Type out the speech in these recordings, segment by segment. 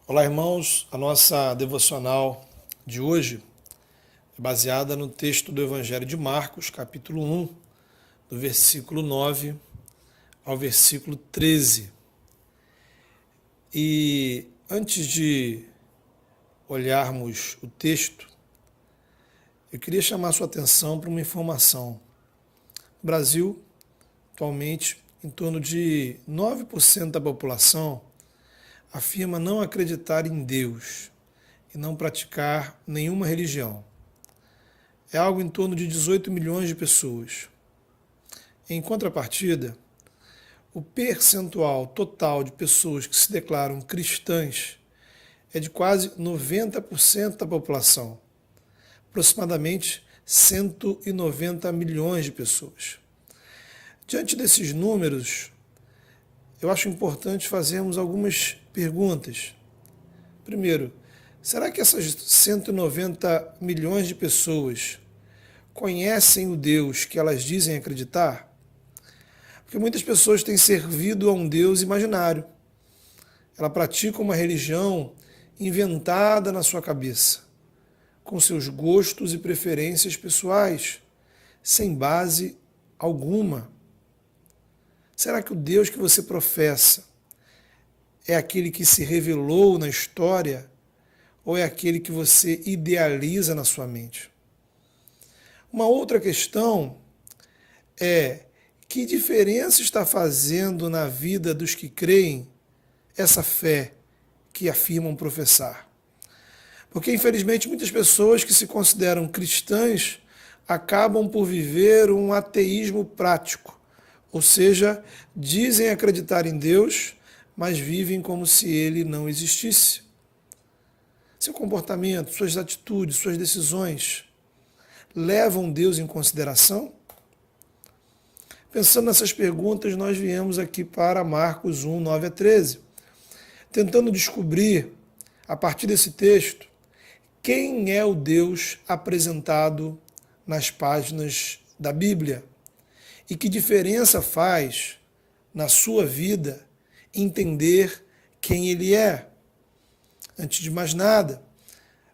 Olá, irmãos. A nossa devocional de hoje é baseada no texto do Evangelho de Marcos, capítulo 1, do versículo 9 ao versículo 13. E antes de olharmos o texto, eu queria chamar a sua atenção para uma informação. No Brasil, atualmente, em torno de 9% da população afirma não acreditar em Deus e não praticar nenhuma religião. É algo em torno de 18 milhões de pessoas. Em contrapartida, o percentual total de pessoas que se declaram cristãs é de quase 90% da população, aproximadamente 190 milhões de pessoas. Diante desses números, eu acho importante fazermos algumas perguntas. Primeiro, será que essas 190 milhões de pessoas conhecem o Deus que elas dizem acreditar? Porque muitas pessoas têm servido a um Deus imaginário. Ela pratica uma religião inventada na sua cabeça, com seus gostos e preferências pessoais, sem base alguma. Será que o Deus que você professa é aquele que se revelou na história ou é aquele que você idealiza na sua mente? Uma outra questão é: que diferença está fazendo na vida dos que creem essa fé que afirmam professar? Porque, infelizmente, muitas pessoas que se consideram cristãs acabam por viver um ateísmo prático. Ou seja, dizem acreditar em Deus, mas vivem como se ele não existisse. Seu comportamento, suas atitudes, suas decisões levam Deus em consideração? Pensando nessas perguntas, nós viemos aqui para Marcos 1, 9 a 13, tentando descobrir, a partir desse texto, quem é o Deus apresentado nas páginas da Bíblia. E que diferença faz na sua vida entender quem Ele é? Antes de mais nada,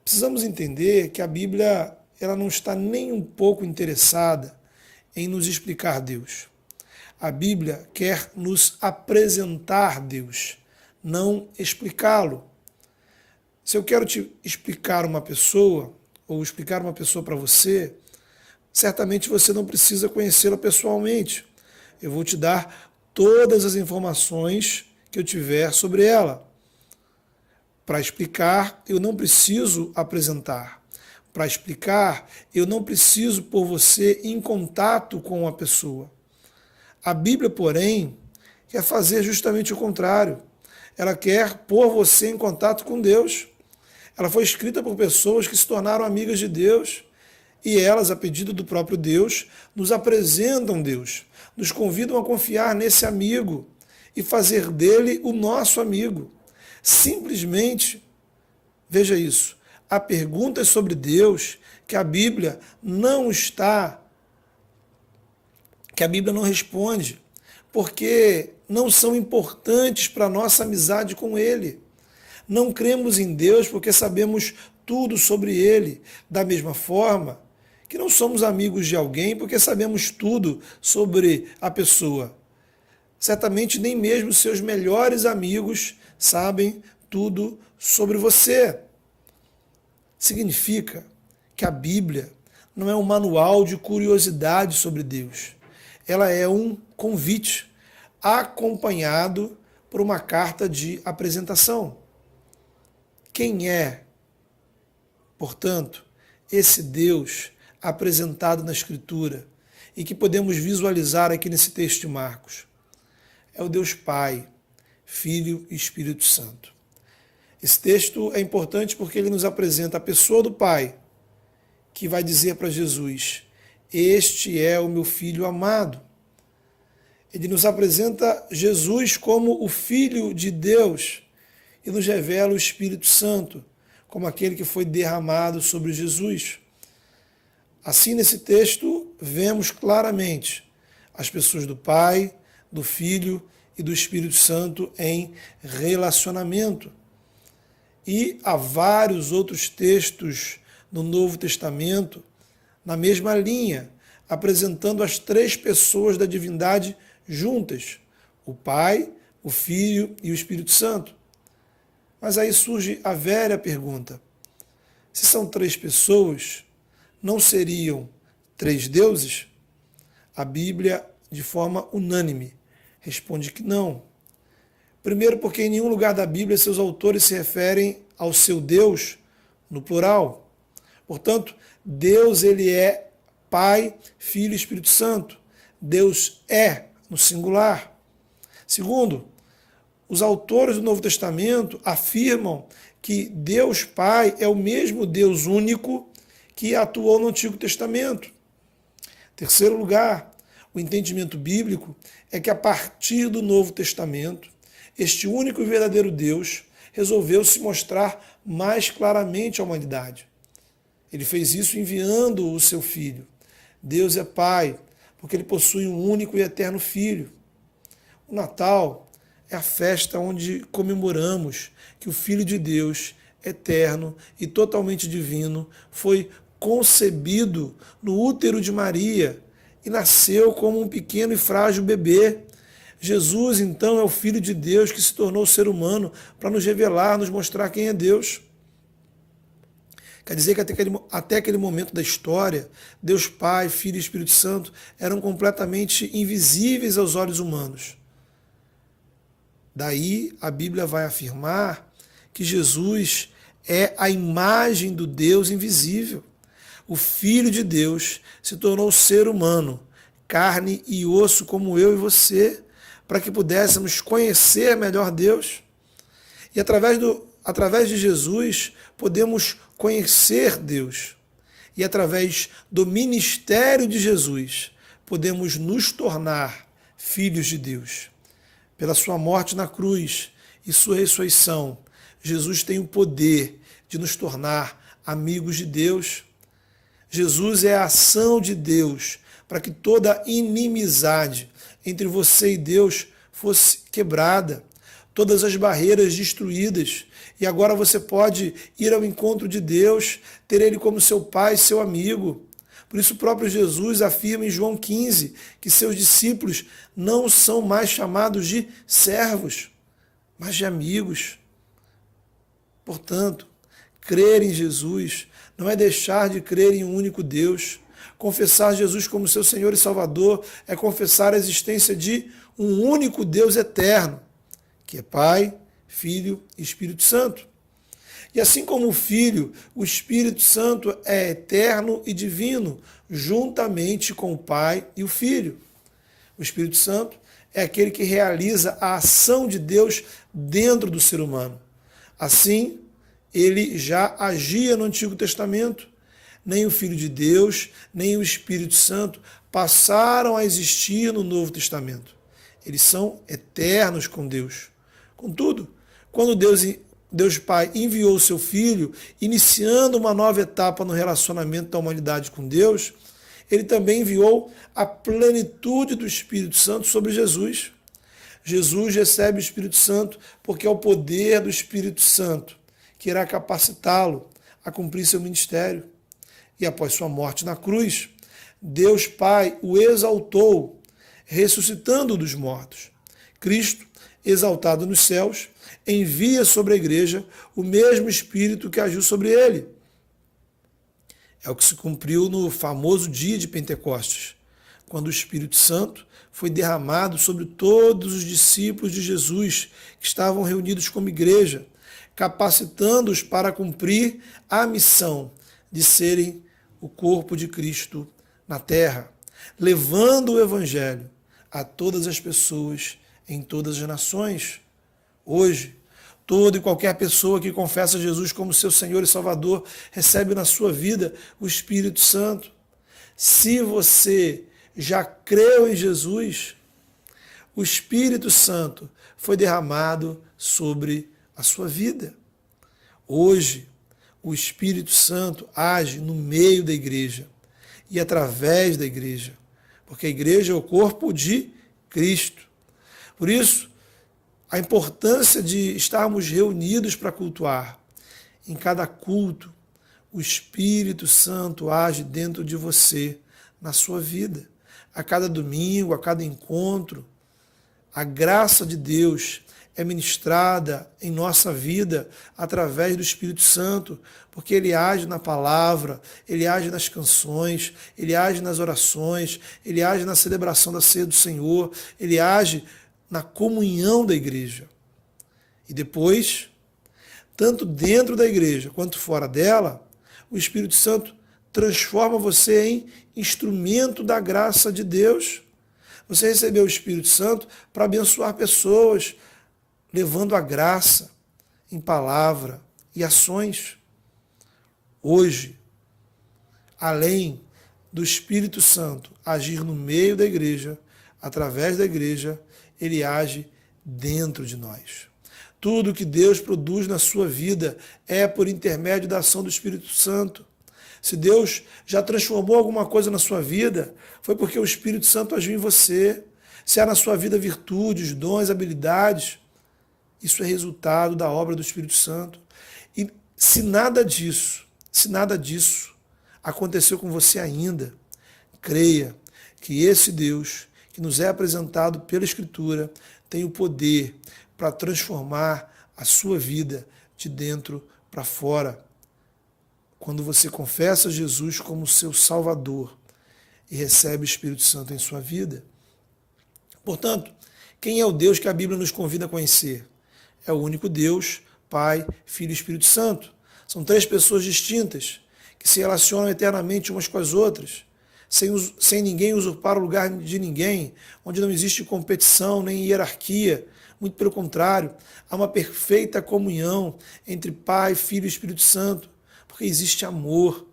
precisamos entender que a Bíblia ela não está nem um pouco interessada em nos explicar Deus. A Bíblia quer nos apresentar Deus, não explicá-lo. Se eu quero te explicar uma pessoa, ou explicar uma pessoa para você, certamente você não precisa conhecê-la pessoalmente. Eu vou te dar todas as informações que eu tiver sobre ela. Para explicar, eu não preciso apresentar. Para explicar, eu não preciso pôr você em contato com a pessoa. A Bíblia, porém, quer fazer justamente o contrário. Ela quer pôr você em contato com Deus. Ela foi escrita por pessoas que se tornaram amigas de Deus. E elas, a pedido do próprio Deus, nos apresentam Deus, nos convidam a confiar nesse amigo e fazer dele o nosso amigo. Simplesmente, veja isso, há perguntas sobre Deus que a Bíblia não responde, porque não são importantes para a nossa amizade com Ele. Não cremos em Deus porque sabemos tudo sobre Ele, da mesma forma que não somos amigos de alguém porque sabemos tudo sobre a pessoa. Certamente nem mesmo seus melhores amigos sabem tudo sobre você. Significa que a Bíblia não é um manual de curiosidade sobre Deus. Ela é um convite acompanhado por uma carta de apresentação. Quem é, portanto, esse Deus apresentado na Escritura e que podemos visualizar aqui nesse texto de Marcos? É o Deus Pai, Filho e Espírito Santo. Esse texto é importante porque ele nos apresenta a pessoa do Pai, que vai dizer para Jesus: este é o meu Filho amado. Ele nos apresenta Jesus como o Filho de Deus e nos revela o Espírito Santo como aquele que foi derramado sobre Jesus. Assim, nesse texto, vemos claramente as pessoas do Pai, do Filho e do Espírito Santo em relacionamento. E há vários outros textos no Novo Testamento na mesma linha, apresentando as três pessoas da divindade juntas, o Pai, o Filho e o Espírito Santo. Mas aí surge a velha pergunta: se são três pessoas, não seriam três deuses? A Bíblia, de forma unânime, responde que não. Primeiro, porque em nenhum lugar da Bíblia seus autores se referem ao seu Deus no plural. Portanto, Deus, ele é Pai, Filho e Espírito Santo. Deus é no singular. Segundo, os autores do Novo Testamento afirmam que Deus Pai é o mesmo Deus único que atuou no Antigo Testamento. Terceiro lugar, o entendimento bíblico é que a partir do Novo Testamento, este único e verdadeiro Deus resolveu se mostrar mais claramente à humanidade. Ele fez isso enviando o seu Filho. Deus é Pai, porque ele possui um único e eterno Filho. O Natal é a festa onde comemoramos que o Filho de Deus, eterno e totalmente divino, foi concebido no útero de Maria e nasceu como um pequeno e frágil bebê. Jesus, então, é o Filho de Deus que se tornou ser humano para nos revelar, nos mostrar quem é Deus. Quer dizer que até aquele momento da história, Deus Pai, Filho e Espírito Santo eram completamente invisíveis aos olhos humanos. Daí a Bíblia vai afirmar que Jesus é a imagem do Deus invisível. O Filho de Deus se tornou ser humano, carne e osso como eu e você, para que pudéssemos conhecer melhor Deus. E através de Jesus podemos conhecer Deus. E através do ministério de Jesus podemos nos tornar filhos de Deus. Pela sua morte na cruz e sua ressurreição, Jesus tem o poder de nos tornar amigos de Deus. Jesus é a ação de Deus para que toda inimizade entre você e Deus fosse quebrada, todas as barreiras destruídas, e agora você pode ir ao encontro de Deus, ter Ele como seu Pai, seu amigo. Por isso o próprio Jesus afirma em João 15 que seus discípulos não são mais chamados de servos, mas de amigos. Portanto, crer em Jesus não é deixar de crer em um único Deus. Confessar Jesus como seu Senhor e Salvador é confessar a existência de um único Deus eterno, que é Pai, Filho e Espírito Santo. E assim como o Filho, o Espírito Santo é eterno e divino, juntamente com o Pai e o Filho. O Espírito Santo é aquele que realiza a ação de Deus dentro do ser humano. Assim, ele já agia no Antigo Testamento. Nem o Filho de Deus, nem o Espírito Santo passaram a existir no Novo Testamento. Eles são eternos com Deus. Contudo, quando Deus Pai enviou o seu Filho, iniciando uma nova etapa no relacionamento da humanidade com Deus, ele também enviou a plenitude do Espírito Santo sobre Jesus. Jesus recebe o Espírito Santo porque é o poder do Espírito Santo que irá capacitá-lo a cumprir seu ministério. E após sua morte na cruz, Deus Pai o exaltou, ressuscitando dos mortos. Cristo, exaltado nos céus, envia sobre a igreja o mesmo Espírito que agiu sobre ele. É o que se cumpriu no famoso dia de Pentecostes, quando o Espírito Santo foi derramado sobre todos os discípulos de Jesus que estavam reunidos como igreja, capacitando-os para cumprir a missão de serem o corpo de Cristo na terra, levando o Evangelho a todas as pessoas em todas as nações. Hoje, toda e qualquer pessoa que confessa Jesus como seu Senhor e Salvador recebe na sua vida o Espírito Santo. Se você já creu em Jesus, o Espírito Santo foi derramado sobre a sua vida. Hoje, o Espírito Santo age no meio da igreja e através da igreja, porque a igreja é o corpo de Cristo. Por isso, a importância de estarmos reunidos para cultuar em cada culto, o Espírito Santo age dentro de você, na sua vida. A cada domingo, a cada encontro, a graça de Deus é ministrada em nossa vida através do Espírito Santo, porque Ele age na palavra, Ele age nas canções, Ele age nas orações, Ele age na celebração da ceia do Senhor, Ele age na comunhão da igreja. E depois, tanto dentro da igreja quanto fora dela, o Espírito Santo transforma você em instrumento da graça de Deus. Você recebeu o Espírito Santo para abençoar pessoas, levando a graça em palavra e ações. Hoje, além do Espírito Santo agir no meio da igreja, através da igreja, ele age dentro de nós. Tudo que Deus produz na sua vida é por intermédio da ação do Espírito Santo. Se Deus já transformou alguma coisa na sua vida, foi porque o Espírito Santo agiu em você. Se há na sua vida virtudes, dons, habilidades, isso é resultado da obra do Espírito Santo. E se nada disso aconteceu com você ainda, creia que esse Deus, que nos é apresentado pela Escritura, tem o poder para transformar a sua vida de dentro para fora. Quando você confessa Jesus como seu Salvador e recebe o Espírito Santo em sua vida. Portanto, quem é o Deus que a Bíblia nos convida a conhecer? É o único Deus, Pai, Filho e Espírito Santo. São três pessoas distintas que se relacionam eternamente umas com as outras, sem ninguém usurpar o lugar de ninguém, onde não existe competição nem hierarquia. Muito pelo contrário, há uma perfeita comunhão entre Pai, Filho e Espírito Santo, porque existe amor.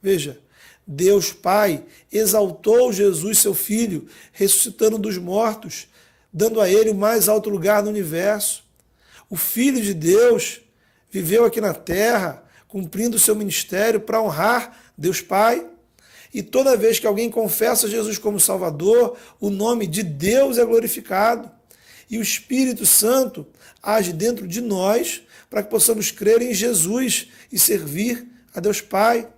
Veja, Deus Pai exaltou Jesus, seu Filho, ressuscitando dos mortos, dando a ele o mais alto lugar no universo. O Filho de Deus viveu aqui na terra, cumprindo o seu ministério para honrar Deus Pai. E toda vez que alguém confessa Jesus como Salvador, o nome de Deus é glorificado. E o Espírito Santo age dentro de nós para que possamos crer em Jesus e servir a Deus Pai.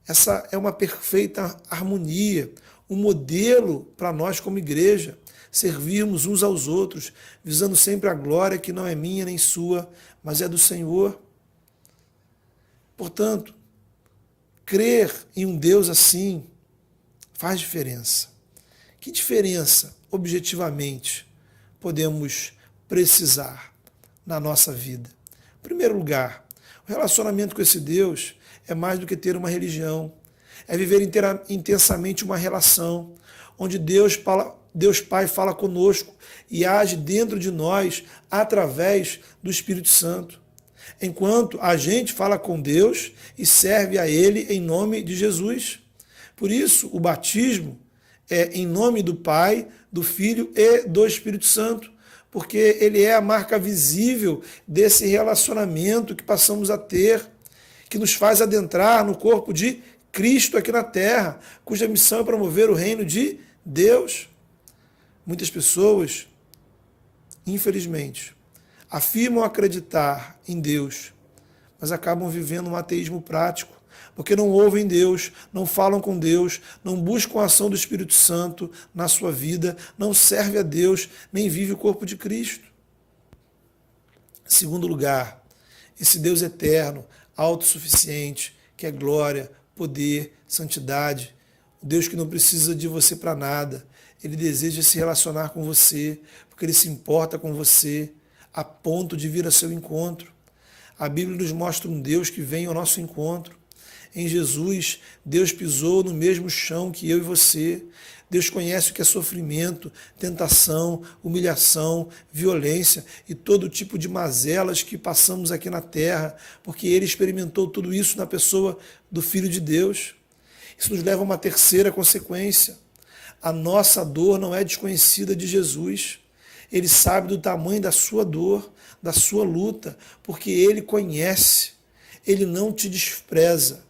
Essa é uma perfeita harmonia, um modelo para nós como igreja, servirmos uns aos outros, visando sempre a glória que não é minha nem sua, mas é do Senhor. Portanto, crer em um Deus assim faz diferença. Que diferença, objetivamente, podemos precisar na nossa vida? Em primeiro lugar, o relacionamento com esse Deus é mais do que ter uma religião, é viver intensamente uma relação, onde Deus Pai fala conosco e age dentro de nós através do Espírito Santo. Enquanto a gente fala com Deus e serve a Ele em nome de Jesus. Por isso, o batismo é em nome do Pai, do Filho e do Espírito Santo, porque ele é a marca visível desse relacionamento que passamos a ter, que nos faz adentrar no corpo de Cristo aqui na terra, cuja missão é promover o reino de Deus. Muitas pessoas, infelizmente, afirmam acreditar em Deus, mas acabam vivendo um ateísmo prático, porque não ouvem Deus, não falam com Deus, não buscam a ação do Espírito Santo na sua vida, não servem a Deus, nem vivem o corpo de Cristo. Em segundo lugar, esse Deus eterno, autossuficiente, que é glória, poder, santidade, o Deus que não precisa de você para nada, ele deseja se relacionar com você, porque ele se importa com você, a ponto de vir a seu encontro. A Bíblia nos mostra um Deus que vem ao nosso encontro. Em Jesus, Deus pisou no mesmo chão que eu e você. Deus conhece o que é sofrimento, tentação, humilhação, violência e todo tipo de mazelas que passamos aqui na terra, porque Ele experimentou tudo isso na pessoa do Filho de Deus. Isso nos leva a uma terceira consequência. A nossa dor não é desconhecida de Jesus. Ele sabe do tamanho da sua dor, da sua luta, porque Ele conhece. Ele não te despreza.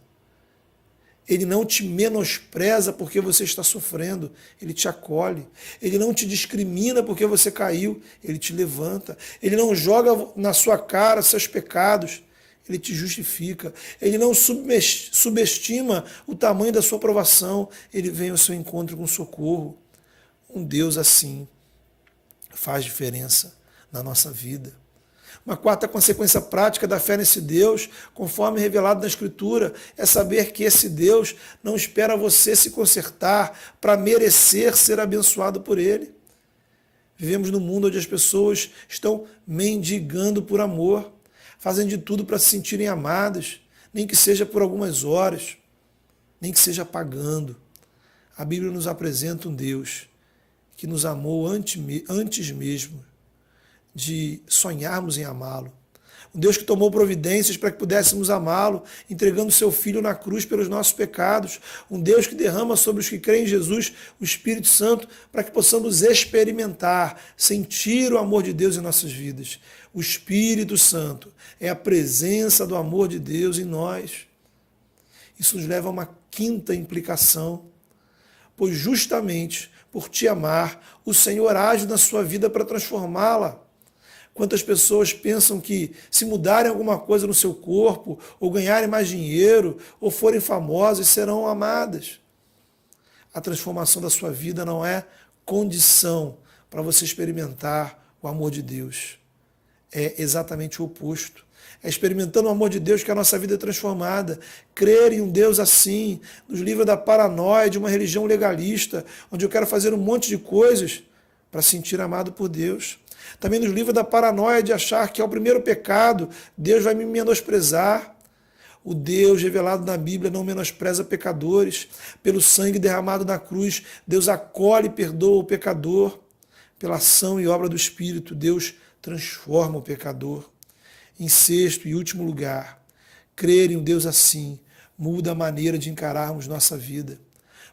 Ele não te menospreza porque você está sofrendo, Ele te acolhe. Ele não te discrimina porque você caiu, Ele te levanta. Ele não joga na sua cara seus pecados, Ele te justifica. Ele não subestima o tamanho da sua provação. Ele vem ao seu encontro com socorro. Um Deus assim faz diferença na nossa vida. Uma quarta consequência prática da fé nesse Deus, conforme revelado na Escritura, é saber que esse Deus não espera você se consertar para merecer ser abençoado por Ele. Vivemos num mundo onde as pessoas estão mendigando por amor, fazendo de tudo para se sentirem amadas, nem que seja por algumas horas, nem que seja pagando. A Bíblia nos apresenta um Deus que nos amou antes mesmo de sonharmos em amá-lo. Um Deus que tomou providências para que pudéssemos amá-lo, entregando seu Filho na cruz pelos nossos pecados. Um Deus que derrama sobre os que creem em Jesus o Espírito Santo para que possamos experimentar, sentir o amor de Deus em nossas vidas. O Espírito Santo é a presença do amor de Deus em nós. Isso nos leva a uma quinta implicação, pois justamente por te amar, o Senhor age na sua vida para transformá-la. Quantas pessoas pensam que se mudarem alguma coisa no seu corpo, ou ganharem mais dinheiro, ou forem famosas, serão amadas. A transformação da sua vida não é condição para você experimentar o amor de Deus. É exatamente o oposto. É experimentando o amor de Deus que a nossa vida é transformada. Crer em um Deus assim nos livra da paranoia de uma religião legalista, onde eu quero fazer um monte de coisas para sentir amado por Deus. Também nos livra da paranoia de achar que ao primeiro pecado Deus vai me menosprezar. O Deus revelado na Bíblia não menospreza pecadores. Pelo sangue derramado na cruz, Deus acolhe e perdoa o pecador. Pela ação e obra do Espírito, Deus transforma o pecador. Em sexto e último lugar, crer em um Deus assim muda a maneira de encararmos nossa vida.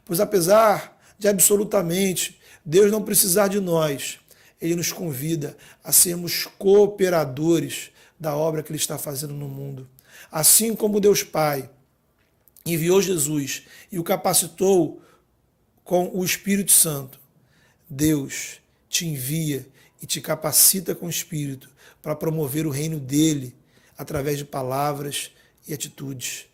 Pois apesar de absolutamente Deus não precisar de nós, Ele nos convida a sermos cooperadores da obra que Ele está fazendo no mundo. Assim como Deus Pai enviou Jesus e o capacitou com o Espírito Santo, Deus te envia e te capacita com o Espírito para promover o reino dele através de palavras e atitudes.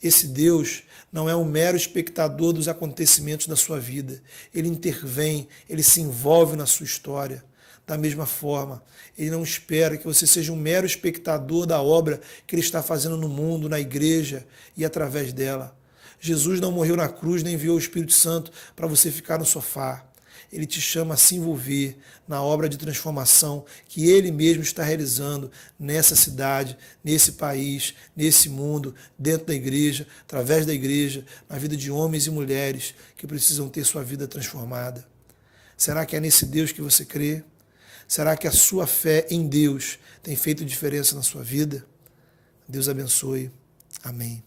Esse Deus não é um mero espectador dos acontecimentos da sua vida. Ele intervém, ele se envolve na sua história. Da mesma forma, ele não espera que você seja um mero espectador da obra que ele está fazendo no mundo, na igreja e através dela. Jesus não morreu na cruz nem enviou o Espírito Santo para você ficar no sofá. Ele te chama a se envolver na obra de transformação que Ele mesmo está realizando nessa cidade, nesse país, nesse mundo, dentro da igreja, através da igreja, na vida de homens e mulheres que precisam ter sua vida transformada. Será que é nesse Deus que você crê? Será que a sua fé em Deus tem feito diferença na sua vida? Deus abençoe. Amém.